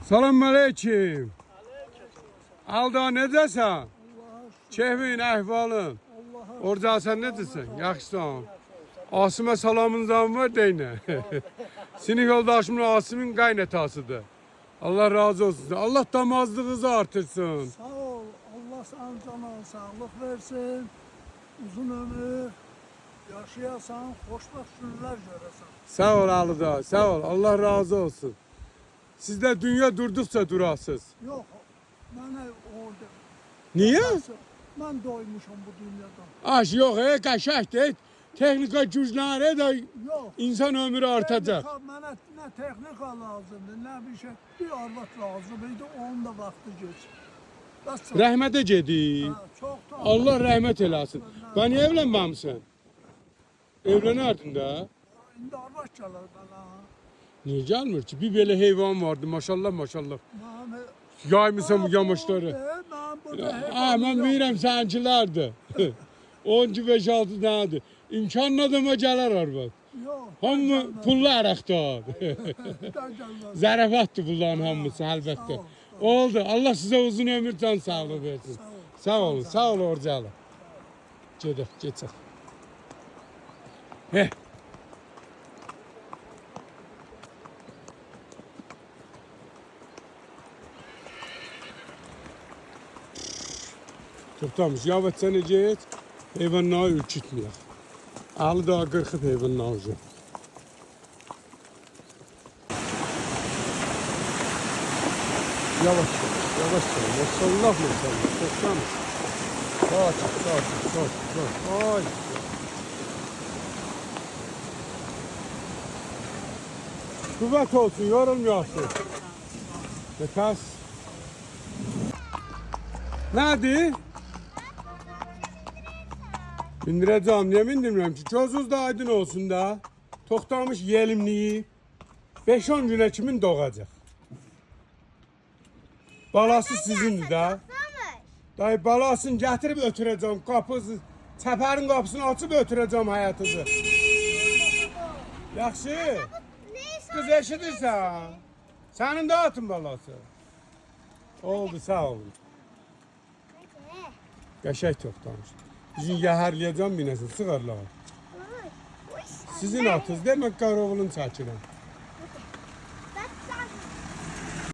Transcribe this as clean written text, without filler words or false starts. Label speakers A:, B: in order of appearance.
A: Selamünaleyküm. Alda necəsən? Keyfin, əhvalın. Orada sen nedirsən? Yaxşısan. Asim'e salamınızdan var deyinə. Sinif yoldaşımın Asim'in qaynatasıdır. Allah razı olsun. Allah damazlığınızı artırsın.
B: Sağ ol. Allah sana canına sağlık versin. Uzun ömür. Yaşayasan, xoşbaxt günlər görəsən.
A: Sağ ol Alıda, sağ ol. Allah razı olsun. Siz de dünya durdukça durasınız.
B: Yox, mənə orada.
A: Niye?
B: Mən doymuşam bu dünyadan.
A: Aş yok, qəşəkdir. Texnika gücləri də
B: Yox.
A: insan ömrü artacaq.
B: Mənə nə texnika lazımdır, nə bir şey. Bir arvad lazım idi, onun da vaxtı geçir. Bəs çox.
A: Rəhmətə gedib.
B: Çoxdan.
A: Allah rəhmət eləsin. Ben niye evlənməmsən? Evlənərdin də.
B: İndi arvad gələr mənə.
A: Niye gelmir ki? Bir böyle heyvan vardı maşallah maşallah.
B: Mənə
A: Yaymışam bu yamaçları.
B: Mən burada
A: Ha, ben bilirəm sənkilərdir. 10-5-6 dənədir. İmkanla adama gələr arvad.
B: Yox.
A: Hamı pullu ərəqdar.
B: Gəlməz.
A: Zərafatdır bunların hamısı əlbəttə. Oldu. Allah size uzun ömür can sağlığı versin. Sağ olun. Sağ ol Orcalı. Gedək, keçək. Heh. Toplamış. Yavaş sen git. Heyvanları ürkütmüyor. Ağlı daha kırkıp heyvanını alacak. Yavaş yavaş maşallah maşallah. Toplamış. Sakin. Ay. Kuvvet olsun, yorulmuyorsun. Nefes. Nerede? Bindireceğim, niye bindirmiyorum ki? Gözünüz de aydın olsun da. Toxtamış yelimliyi. 5-10 güne kimin doğacak? Balası sizindir da. Dayı balasını getirip ötüreceğim kapısı. Çəpərin qapısını açıp ötüreceğim hayatınızı. Yaxşı. Kız eşidirsən. Senin de atın balası. Oldu, sağ olun. Qəşəng toxtamış. Bizim yəhərləyəcəm binəsin, sığırlar. Sizin atınız demək, qaroğulun çəkirəm.